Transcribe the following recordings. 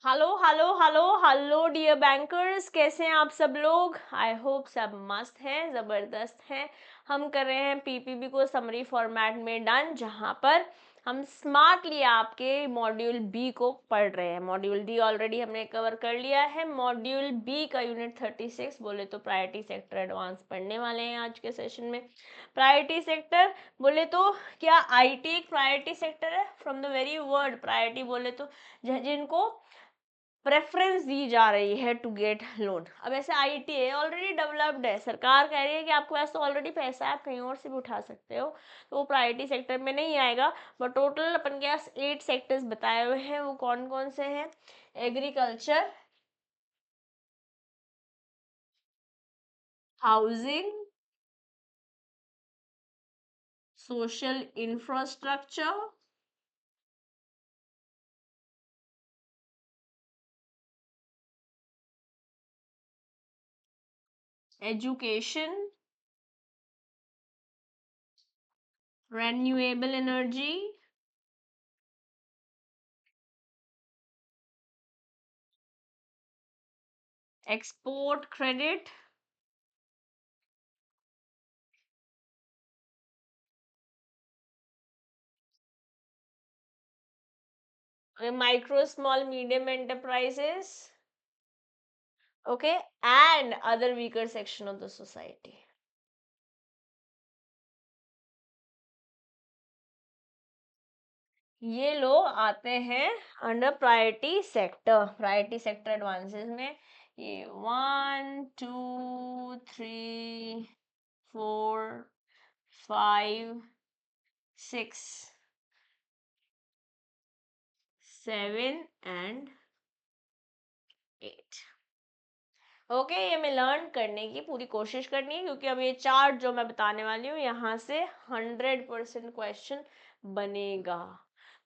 Hello hello hello hello dear bankers, कैसे हैं आप सब लोग। आई होप सब मस्त हैं, ज़बरदस्त हैं। हम कर रहे हैं पीपीबी को समरी फॉर्मेट में डन, जहां पर हम स्मार्टली आपके मॉड्यूल बी को पढ़ रहे हैं। मॉड्यूल डी ऑलरेडी हमने कवर कर लिया है। मॉड्यूल बी का यूनिट 36 बोले तो प्रायोरिटी सेक्टर एडवांस पढ़ने वाले हैं आज के सेशन में। प्रायोरिटी सेक्टर बोले तो क्या आईटी एक प्रायोरिटी सेक्टर है? From the very word priority बोले तो जिनको प्रेफरेंस दी जा रही है टू गेट लोन। अब ऐसे आईटी ऑलरेडी डेवलप्ड है, सरकार कह रही है कि आपके पास तो ऑलरेडी पैसा है, आप कहीं और से भी उठा सकते हो, तो वो प्रायोरिटी सेक्टर में नहीं आएगा। बट टोटल अपन के पास 8 सेक्टर्स बताए हुए हैं। वो कौन कौन से हैं? Agriculture, housing, social infrastructure, education, renewable energy, export credit, micro small medium enterprises, okay, and other weaker section of the society. ये लोग आते हैं अंडर प्रायोरिटी सेक्टर एडवांसेस में। ये 1 2 3 4 5 6 7 एंड 8। ओके, ये मैं लर्न करने की पूरी कोशिश करनी है, क्योंकि अब ये चार्ट जो मैं बताने वाली हूँ यहाँ से 100% क्वेश्चन बनेगा।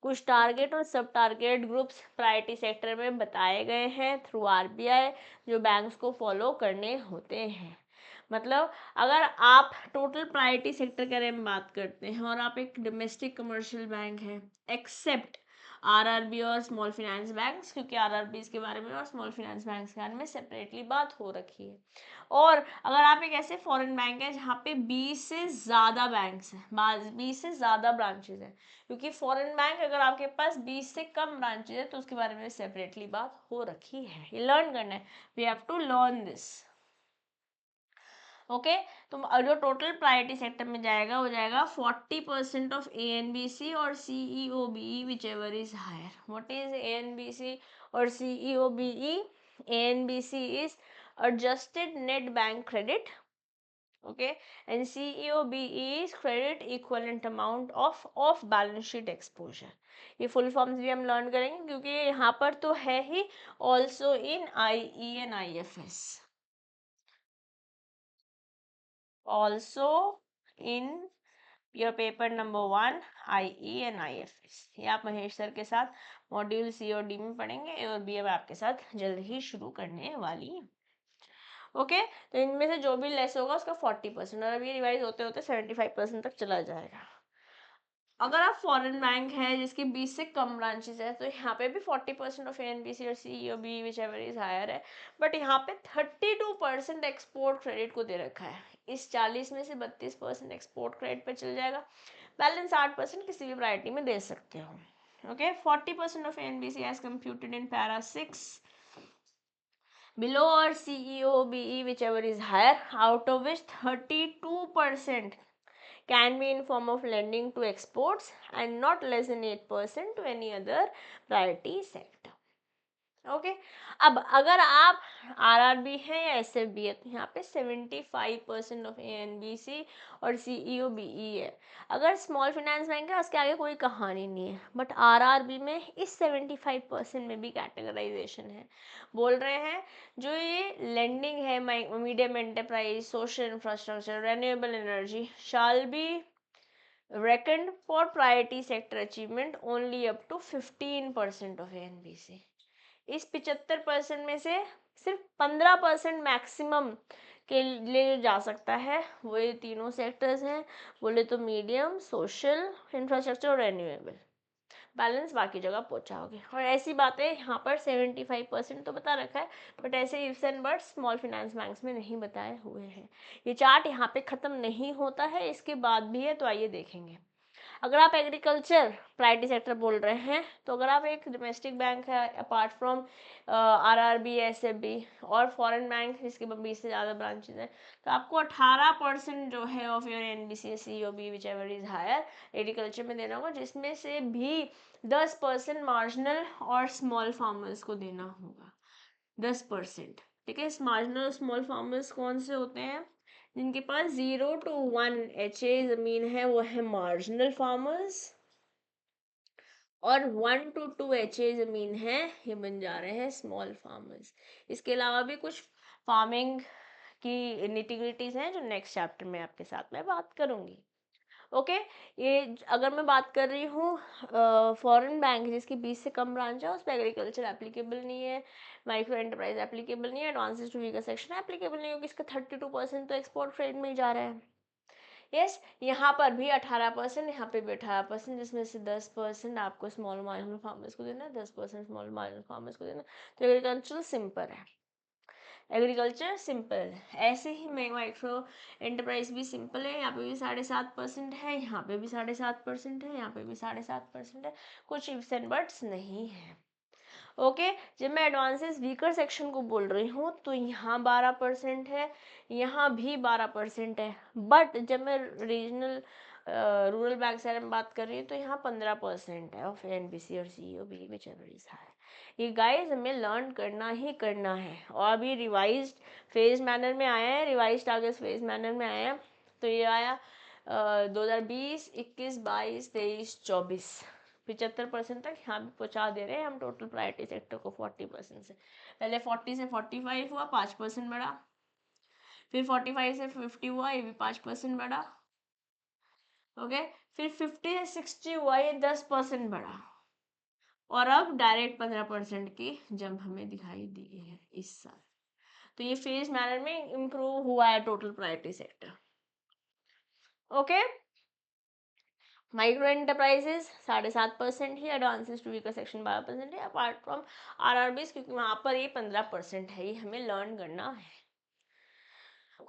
कुछ टारगेट और सब टारगेट ग्रुप्स प्रायोरिटी सेक्टर में बताए गए हैं थ्रू आरबीआई, जो बैंक्स को फॉलो करने होते हैं। मतलब अगर आप टोटल प्रायोरिटी सेक्टर के बारे में बात करते हैं और आप एक डोमेस्टिक कमर्शियल बैंक हैं, एक्सेप्ट आरआरबी और स्मॉल फाइनेंस बैंक्स, क्योंकि आरआरबी के बारे में और स्मॉल फाइनेंस बैंक्स के बारे में सेपरेटली बात हो रखी है। और अगर आप एक ऐसे फॉरेन बैंक है जहाँ पे 20 से ज़्यादा बैंक्स हैं, 20 से ज़्यादा ब्रांचेज हैं, क्योंकि फॉरेन बैंक अगर आपके पास 20 से कम ब्रांचेज है तो उसके बारे में सेपरेटली बात हो रखी है। ये लर्न करना है, we have to learn this. Okay, तो जो टोटल प्रायोरिटी सेक्टर में जाएगा वो जाएगा 40% of A N B C और C E O B E whichever is higher. What is A N B C और C E O B E? A N B C is adjusted net bank credit, okay, and CEOBE is credit equivalent amount of off balance sheet exposure। ये full forms भी हम learn करेंगे, क्योंकि यहाँ पर तो है ही also in I E N I F S, also in your paper number 1 IE and IFS। ये आप महेश सर के साथ मॉड्यूल सी और डी में पढ़ेंगे, और भी अब आपके साथ जल्द ही शुरू करने वाली है। ओके, तो इनमें से जो भी लेस होगा उसका 40%, और अभी रिवाइज होते होते 75% तक चला जाएगा। अगर आप फॉरेन बैंक है जिसकी 20 से कम ब्रांचेस है, तो यहाँ पे भी 40% ऑफ एनबीसी और सीईओबी विच एवर इज हायर है, बट यहाँ पे 32% एक्सपोर्ट क्रेडिट को दे रखा है। इस 40 में से 32% एक्सपोर्ट क्रेडिट पे चल जाएगा, बैलेंस 8% किसी भी प्रायोरिटी में दे सकते हो। Okay, 40% of NBC as computed in para 6 below or CEOBE whichever is higher, out of which 32% can be in form of lending to exports and not less than 8% to any other priority sector। Okay, अब अगर आप RRB है या SFB है, तो यहाँ पे 75% of एएनबीसी और सीईओबीई है। अगर स्मॉल फाइनेंस बैंक है उसके आगे कोई कहानी नहीं है, बट आरआरबी में इस 75% में भी कैटेगराइजेशन है। बोल रहे हैं जो ये लेंडिंग है, medium enterprise, social infrastructure, renewable energy shall be reckoned for priority sector achievement only up to 15% of ANBC। इस 75% में से सिर्फ 15% मैक्सिमम के लिए जा सकता है, वो ये तीनों सेक्टर्स हैं, बोले तो मीडियम, सोशल इंफ्रास्ट्रक्चर और रेन्यूएबल। बैलेंस बाकी जगह पहुंचाओगे। और ऐसी बातें यहाँ पर 75% तो बता रखा है, बट ऐसे ifs and buts small finance banks में नहीं बताए हुए हैं। ये चार्ट यहाँ पे ख़त्म नहीं होता है, इसके बाद भी है, तो आइए देखेंगे। अगर आप एग्रीकल्चर प्रायोरिटी सेक्टर बोल रहे हैं, तो अगर आप एक डोमेस्टिक बैंक है अपार्ट फ्रॉम आरआरबी, एसएफबी और फॉरेन बैंक जिसके 20 से ज़्यादा ब्रांचेज हैं, तो आपको 18% जो है of your NBC COB whichever is higher agriculture में देना होगा, जिसमें से भी 10% मार्जिनल और स्मॉल फार्मर्स को देना होगा। 10%, ठीक है। मार्जिनल और स्मॉल फार्मर्स कौन से होते हैं? जिनके पास 0 to 1 HA जमीन है वो है मार्जिनल फार्मर्स, और 1 to 2 HA जमीन है ये बन जा रहे हैं स्मॉल फार्मर्स। इसके अलावा भी कुछ फार्मिंग की निटिग्रिटीज हैं जो नेक्स्ट चैप्टर में आपके साथ में बात करूंगी। ओके, ये अगर मैं बात कर रही हूँ फॉरेन बैंक जिसकी 20 से कम ब्रांच है, उस पर एग्रीकल्चर एप्लीकेबल नहीं है, माइक्रो एंटरप्राइज एप्लीकेबल नहीं है, advances to weaker section applicable नहीं है, क्योंकि इसका 32% तो एक्सपोर्ट ट्रेड में ही जा रहा है। यस, यहाँ पर भी 18%, यहाँ पे भी 18%, जिसमें से 10% आपको स्मॉल मार्जिनल फार्मर्स को देना है, 10% स्मॉल मार्जिनल फार्मर्स को देना। तो एग्रीकल्चर सिंपल है, एग्रीकल्चर सिंपल है। ऐसे ही माइक्रो एंटरप्राइज भी सिंपल है, यहाँ पे भी 7.5% है, यहाँ पे भी 7.5% है, यहाँ पे भी 7.5% है, कुछ इफ्स एंड बट्स नहीं है। ओके, जब मैं एडवांसेस वीकर सेक्शन को बोल रही हूँ तो यहाँ 12% है, यहाँ भी 12% है, बट जब मैं रीजनल रूरल बैंक से बात कर रही हूँ तो यहाँ 15% है ऑफ एनबीसी और सीईओबी विच एवर इज हायर। ये गाइस हमें लर्न करना ही करना है, और अभी रिवाइज्ड फेज मैनर में आया है, रिवाइज्ड टारगेट्स फेज मैनर में आया है। तो ये आया 2020, 21, 22, 23, 24, 75% तक यहाँ भी पहुँचा दे रहे हैं हम टोटल प्रायोरिटी सेक्टर को 40% से। पहले 40 से 45 हुआ, 5% बढ़ा, फिर 45 से 50 हुआ, ये भी 5% बढ़ा। ओके, फिर 50 से 60 हुआ, ये 10% बढ़ा, और अब डायरेक्ट 15% की जंप हमें दिखाई दी है इस साल। तो ये फेज मैनर में इम्प्रूव हुआ है total priority sector. Okay, micro enterprises 7.5% ही, एडवांसेस टू वीकर सेक्शन 12% है, अपार्ट फ्रॉम आरआरबीज, क्योंकि वहां पर ये 15% है, ये हमें लर्न करना है।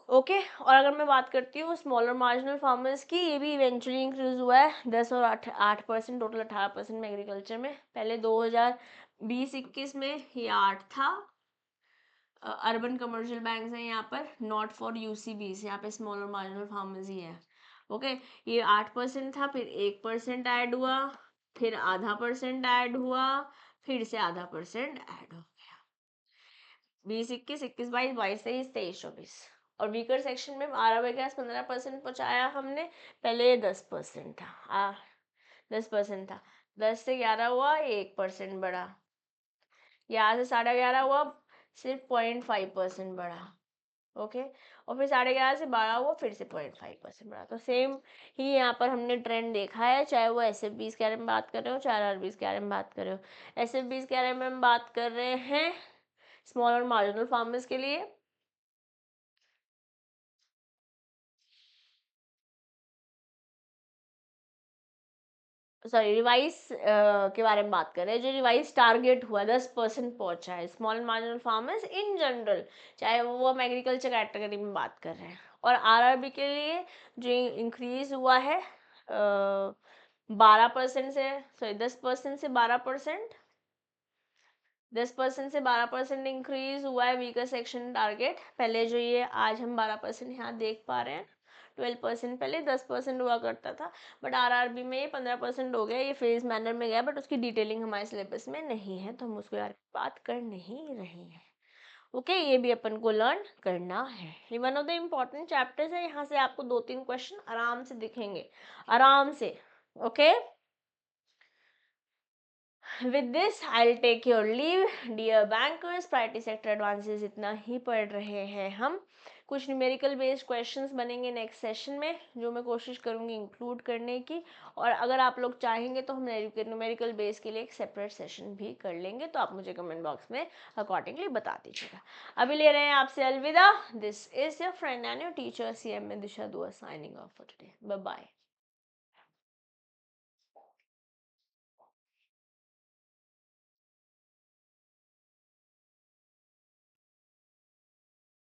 ओके, और अगर मैं बात करती हूँ स्मॉलर मार्जिनल फार्मर्स की, ये भी इवेंचुअली इंक्रीज हुआ है 10 और 8%, टोटल 18% में एग्रीकल्चर में। पहले 2020-21 में ये 8 था। अर्बन कमर्शियल बैंक हैं यहाँ पर, नॉट फॉर यूसीबीज, यहाँ पे स्मॉलर मार्जिनल फार्मर्स ही है। ओके, ये 8% था, फिर 1% ऐड हुआ, फिर ½ % ऐड हुआ, फिर से ½ % ऐड हो गया। 20-21, 21-22, 22-23, 23-24, और वीकर सेक्शन में 12-15% पहुंचाया हमने। पहले 10% था, 10% था, 10 से 11 हुआ, 1% बढ़ा, यहाँ से 11.5 हुआ, सिर्फ 0.5% बढ़ा। ओके, और फिर 11.5 से 12 हुआ, फिर से 0.5% बढ़ा। तो सेम ही यहाँ पर हमने ट्रेंड देखा है, चाहे वो एसएफबीज के बारे में बात कर रहे हो, चाहे आरबीज के बारे में बात कर रहे हो। एसएफबीज के बारे में हम बात कर रहे हैं स्मॉल और मार्जिनल फार्मर्स के लिए, सॉरी रिवाइज के बारे में बात कर रहे हैं, जो रिवाइज टारगेट हुआ 10% पहुंचा है small and marginal farmers in general, चाहे वो हम एग्रीकल्चर कैटेगरी में बात कर रहे हैं। और आरआरबी के लिए जो इंक्रीज हुआ है 12% से, सॉरी 10% से 12%, 10% से 12% इंक्रीज हुआ है वीकर सेक्शन टारगेट। पहले जो ये आज हम 12% यहाँ देख पा रहे हैं, 12% पहले 10% हुआ करता था, बट आरआरबी में ये 15% हो गया, ये फेज मैनर में गया, बट उसकी डिटेलिंग हमारे सिलेबस में नहीं है, तो हम उसके बारे में बात कर नहीं रहे हैं। ओके, ये भी अपन को लर्न करना है, ये one of the important chapters है, यहाँ से आपको 2-3 क्वेश्चन आराम से दिखेंगे, आराम से। Okay, with this I'll take your leave dear bankers। Priority sector advances इतना ही पढ़ रहे हैं हम, कुछ न्यूमेरिकल बेस्ड क्वेश्चंस बनेंगे नेक्स्ट सेशन में, जो मैं कोशिश करूंगी इंक्लूड करने की, और अगर आप लोग चाहेंगे तो हम न्यूमेरिकल बेस के लिए एक सेपरेट सेशन भी कर लेंगे, तो आप मुझे कमेंट बॉक्स में अकॉर्डिंगली बता दीजिएगा। अभी ले रहे हैं आपसे अलविदा, this is your friend and your teacher CM Disha Dua signing off for today, bye bye.